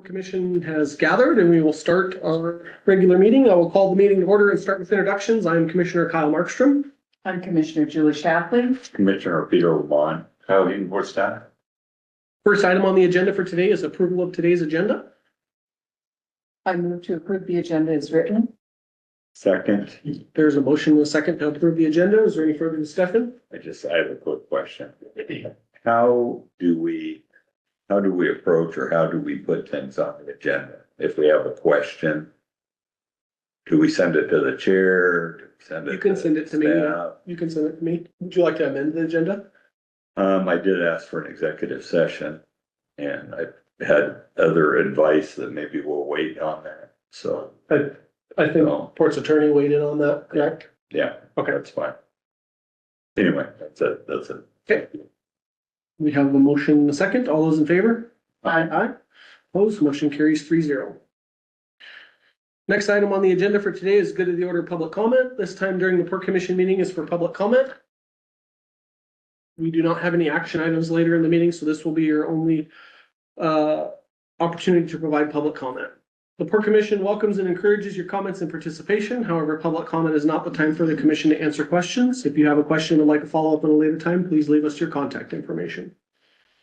Commission has gathered and we will start our regular meeting. I will call the meeting to order and start with introductions. I'm Commissioner Kyle Markstrom. I'm Commissioner Julie Shapley. Commissioner Peter Vaughn. Kyle Heaton, board staff. First item on the agenda for today is approval of today's agenda. I move to approve the agenda as written. Second. There's a motion and a second to approve the agenda. Is there any further discussion? I have a quick question. How do we approach or how do we put things on the agenda? If we have a question, do we send it to the chair? You can send it to me. You can send it to me. Would you like to amend the agenda? I did ask for an executive session and I had other advice that maybe we'll wait on that. So. I think Port's attorney weighed in on that, correct? Yeah, Okay. that's fine. Anyway, that's it. Okay. We have a motion and a second. All those in favor? Aye. Opposed, motion carries 3-0. Next item on the agenda for today is good of the order of public comment. This time during the Port Commission meeting is for public comment. We do not have any action items later in the meeting, so this will be your only opportunity to provide public comment. The Port Commission welcomes and encourages your comments and participation. However, public comment is not the time for the commission to answer questions. If you have a question and would like to follow up at a later time, please leave us your contact information.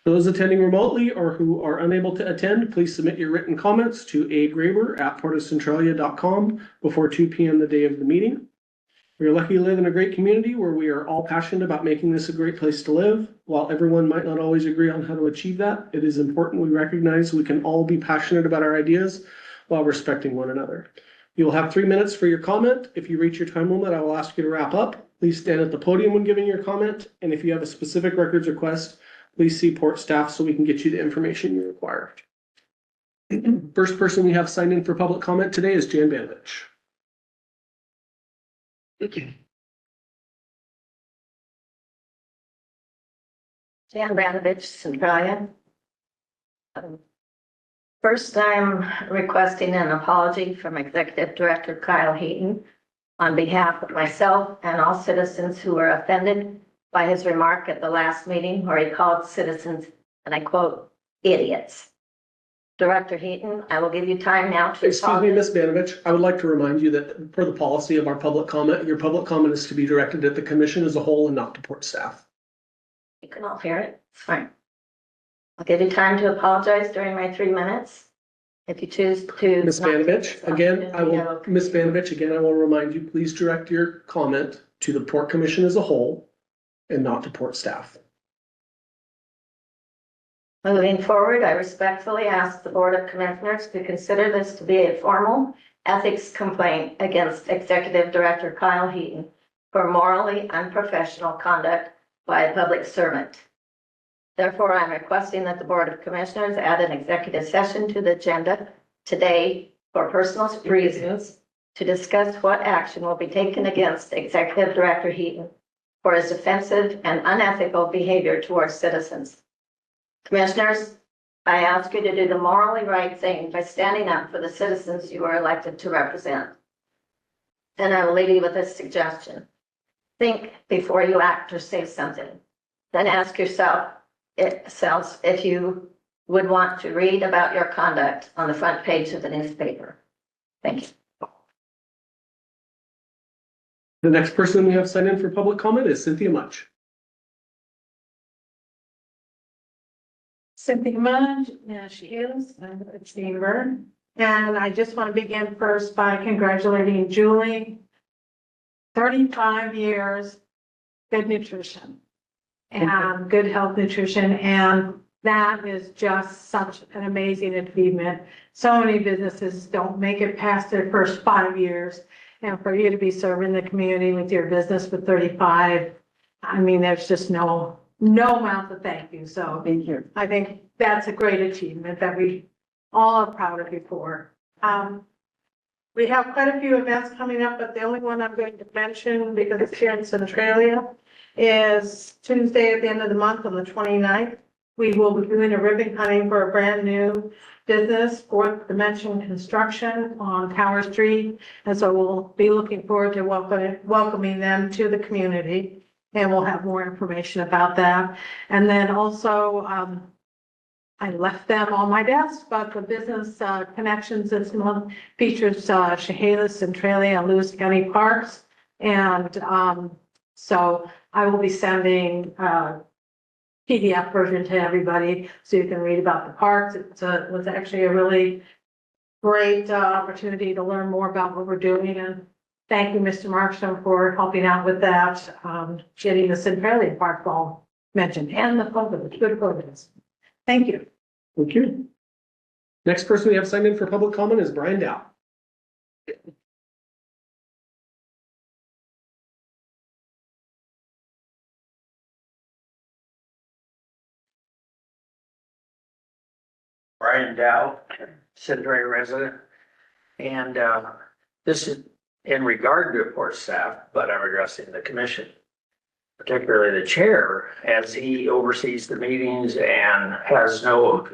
For those attending remotely or who are unable to attend, please submit your written comments to agraber@portofcentralia.com before 2 p.m. the day of the meeting. We are lucky to live in a great community where we are all passionate about making this a great place to live. While everyone might not always agree on how to achieve that, it is important we recognize we can all be passionate about our ideas while respecting one another. You will have 3 minutes for your comment. If you reach your time limit, I will ask you to wrap up. Please stand at the podium when giving your comment. And if you have a specific records request, please see Port staff so we can get you the information you require. First person we have signed in for public comment today is Jan Banovich. Jan Banovich, Centralia. First, I'm requesting an apology from Executive Director Kyle Heaton on behalf of myself and all citizens who were offended by his remark at the last meeting where he called citizens, and I quote, idiots. Director Heaton, I will give you time now to. Excuse me, Ms. Banovich. I would like to remind you that per the policy of our public comment, your public comment is to be directed at the commission as a whole and not to Port staff. You can all hear it. It's fine. I'll give you time to apologize during my 3 minutes. If you choose to. Ms. Banovich, again, I will remind you, please direct your comment to the Port Commission as a whole and not to Port staff. Moving forward, I respectfully ask the Board of Commissioners to consider this to be a formal ethics complaint against Executive Director Kyle Heaton for morally unprofessional conduct by a public servant. Therefore, I'm requesting that the Board of Commissioners add an executive session to the agenda today for personal reasons to discuss what action will be taken against Executive Director Heaton for his offensive and unethical behavior towards citizens. Commissioners, I ask you to do the morally right thing by standing up for the citizens you are elected to represent. And I will leave you with a suggestion. Think before you act or say something. Then ask yourself if you would want to read about your conduct on the front page of the newspaper. Thank you. The next person we have signed in for public comment is Cynthia Much. Cynthia Mudge, yeah, she is, a chamber. And I just want to begin first by congratulating Julie. 35 years, good nutrition and good health nutrition. And that is just such an amazing achievement. So many businesses don't make it past their first 5 years. And for you to be serving the community with your business for 35, I mean, there's just no amount to thank you. So Thank you. I think that's a great achievement that we all are proud of you for. We have quite a few events coming up, but the only one I'm going to mention, because it's here in Centralia, is Tuesday at the end of the month on the 29th. We will be doing a ribbon cutting for a brand new business, Fourth Dimension Construction on Tower Street. And so we'll be looking forward to welcoming them to the community. And we'll have more information about that. And then also, I left them on my desk, but the business connections this month features Chehalis, Centralia, and Lewis County Parks. And so I will be sending PDF version to everybody so you can read about the parks. It was actually a really great opportunity to learn more about what we're doing. And thank you, Mr. Markstrom, for helping out with that, getting the Centralia Park all mentioned and the photos, good photos. Thank you. Thank you. Next person we have signed in for public comment is Brian Dow. Brian Dow, Centralia resident. And this is in regard to Port staff, but I'm addressing the commission, particularly the chair, as he oversees the meetings and has no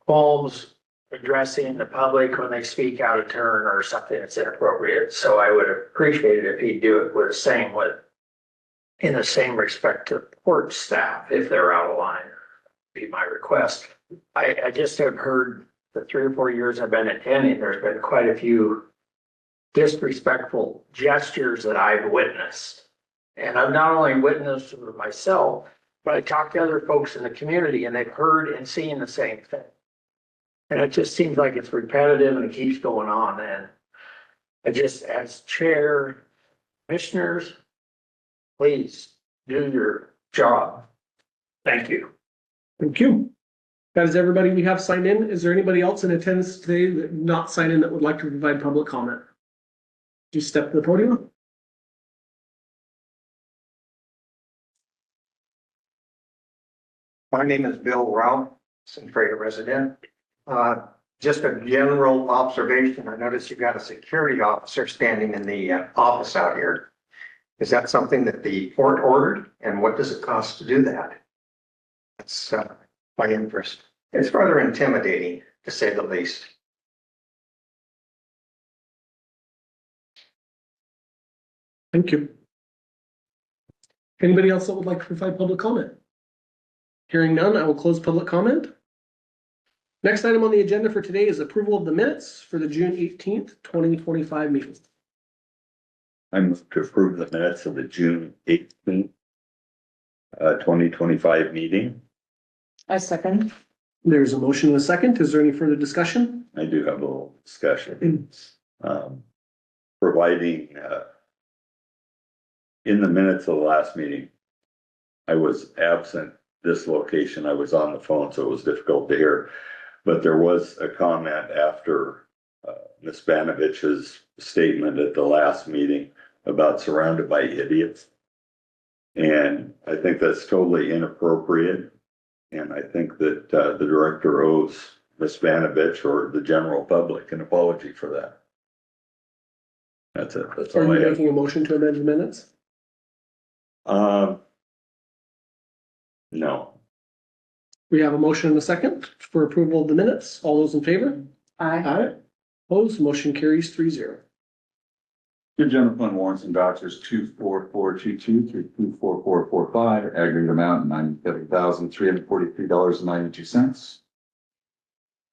qualms addressing the public when they speak out of turn or something that's inappropriate. So I would appreciate it if he'd do it in the same respect to Port staff, if they're out of line, be my request. I just have heard the 3 or 4 years I've been attending, there's been quite a few disrespectful gestures that I've witnessed. And I've not only witnessed them myself, but I talked to other folks in the community and they've heard and seen the same thing. And it just seems like it's repetitive and it keeps going on. And I just, as chair, commissioners, please do your job. Thank you. Thank you. That is everybody we have signed in. Is there anybody else in attendance today that not signed in that would like to provide public comment? Just step to the podium. My name is Bill Rao, Centralia resident. Just a general observation. I noticed you've got a security officer standing in the office out here. Is that something that the port ordered? And what does it cost to do that? That's my interest. It's rather intimidating, to say the least. Thank you. Anybody else that would like to provide public comment? Hearing none, I will close public comment. Next item on the agenda for today is approval of the minutes for the June 18th, 2025 meeting. I move to approve the minutes of the June 18th, 2025 meeting. I second. There's a motion and a second. Is there any further discussion? I do have a little discussion. Providing, in the minutes of the last meeting, I was absent this location. I was on the phone, so it was difficult to hear. But there was a comment after Ms. Banovich's statement at the last meeting about surrounded by idiots. And I think that's totally inappropriate. And I think that the director owes Ms. Banovich or the general public an apology for that. That's it. That's Are all I you have. making a motion to amend the minutes? No. We have a motion and a second for approval of the minutes. All those in favor? Aye. Opposed, motion carries 3-0. Good general fund warrants and vouchers 24422 through 24445, aggregate amount $97,343.92.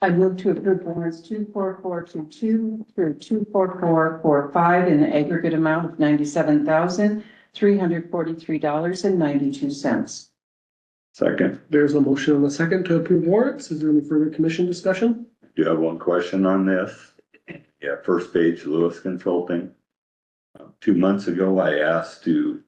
I move to approve warrants 24422 through 24445 in the aggregate amount of $97,343.92. Second. There's a motion and a second to approve warrants. Is there any further commission discussion? Do you have one question on this? Yeah, first page, Lewis Consulting. 2 months ago, I asked to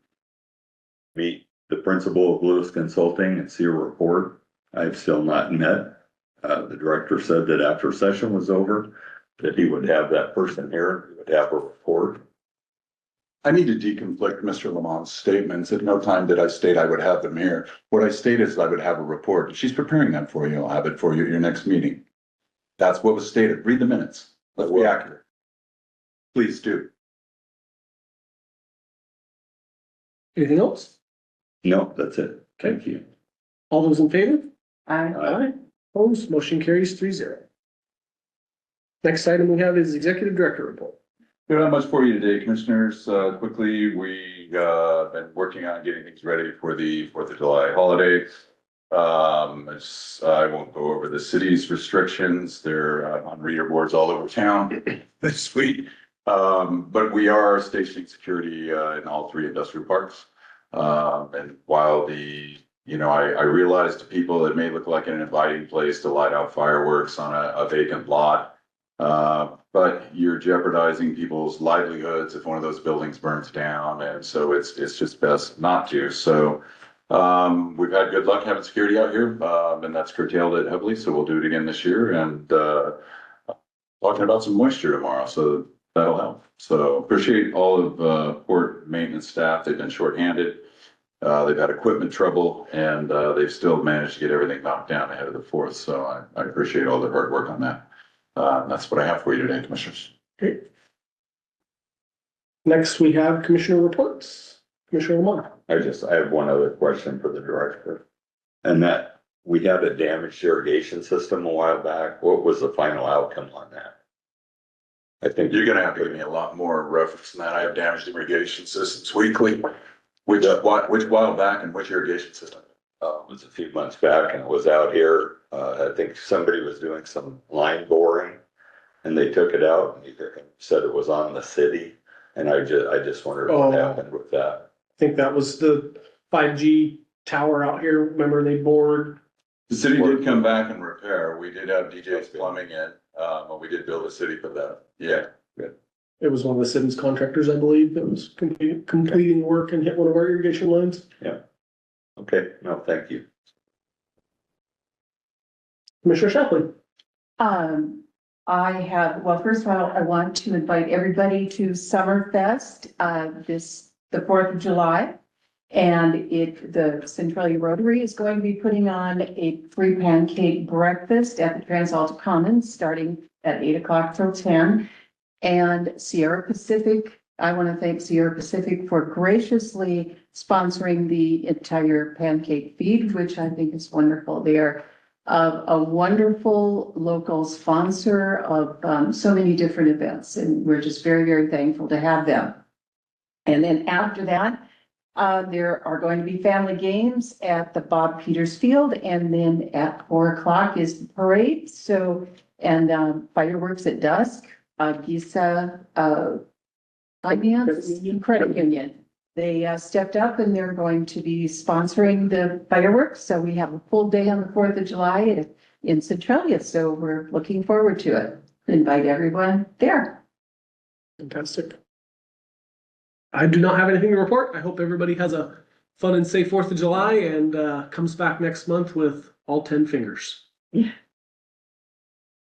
meet the principal of Lewis Consulting and see a report. I've still not met. The director said that after session was over, that he would have that person here, he would have a report. I need to deconflict Mr. Lamont's statements. At no time did I state I would have them here. What I stated is I would have a report. She's preparing that for you. I'll have it for you at your next meeting. That's what was stated. Read the minutes. Let's be accurate. Please do. Anything else? No, that's it. Thank you. All those in favor? Aye. Opposed, motion carries 3-0. Next item we have is executive director report. Don't have much for you today, commissioners. Quickly, we been working on getting things ready for the 4th of July holiday. I won't go over the city's restrictions. They're on reader boards all over town this week. But we are stationing security in all three industrial parks. And while I realize to people it may look like an inviting place to light out fireworks on a vacant lot. But you're jeopardizing people's livelihoods if one of those buildings burns down, and so it's just best not to. So we've had good luck having security out here, and that's curtailed it heavily, so we'll do it again this year. And talking about some moisture tomorrow, so that'll help. So appreciate all of port maintenance staff. They've been shorthanded. They've had equipment trouble, and they've still managed to get everything knocked down ahead of the 4th. So I appreciate all their hard work on that. That's what I have for you today, Commissioners. Okay. Next, we have commissioner reports. Commissioner Lamont. I have one other question for the director. And that we had a damaged irrigation system a while back. What was the final outcome on that? I think You're gonna have to give me a lot more reference than that. I have damaged irrigation systems weekly. Which while back and which irrigation system? it was a few months back and it was out here. I think somebody was doing some line boring and they took it out and he said it was on the city. And I just wondered what happened with that. I think that was the 5G tower out here. Remember they bored. The city did come back and repair. We did have DJ's plumbing in, but we did build a city for that. Yeah. It was one of the city's contractors, I believe, that was completing work and hit one of our irrigation lines. Okay, no, thank you. Commissioner Shapley. First of all, I want to invite everybody to Summerfest, the 4th of July. And the Centralia Rotary is going to be putting on a free pancake breakfast at the Transalta Commons, starting at 8 o'clock till 10. And Sierra Pacific, I want to thank Sierra Pacific for graciously sponsoring the entire pancake feed, which I think is wonderful. They are a wonderful local sponsor of so many different events, and we're just very, very thankful to have them. And then after that, there are going to be family games at the Bob Peters Field, and then at 4 o'clock is the parade. So, and fireworks at dusk. Giza Finance Credit Union. They stepped up and they're going to be sponsoring the fireworks. So we have a full day on the 4th of July in Centralia. So we're looking forward to it. Invite everyone there. Fantastic. I do not have anything to report. I hope everybody has a fun and safe 4th of July and comes back next month with all 10 fingers. Yeah.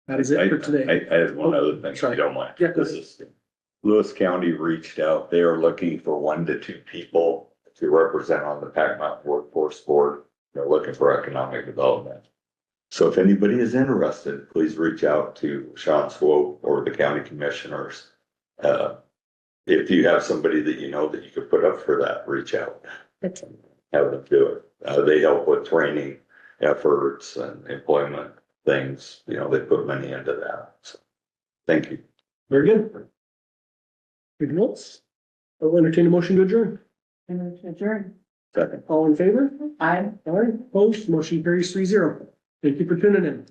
That is it for today. I have one other thing, if you don't mind. Yeah, go This is Lewis County reached out. They are looking for 1 to 2 people to represent on the Pac Mountain Workforce Board. They're looking for economic development. So if anybody is interested, please reach out to Sean Swope or the county commissioners. If you have somebody that you know that you could put up for that, reach out. Have them do it. They help with training efforts and employment things. You know, they put money into that. So, thank you. Very good. Anything else? I'll entertain a motion to adjourn. And to adjourn. Second. All in favor? Aye. All right, opposed, motion carries 3-0. Thank you for tuning in.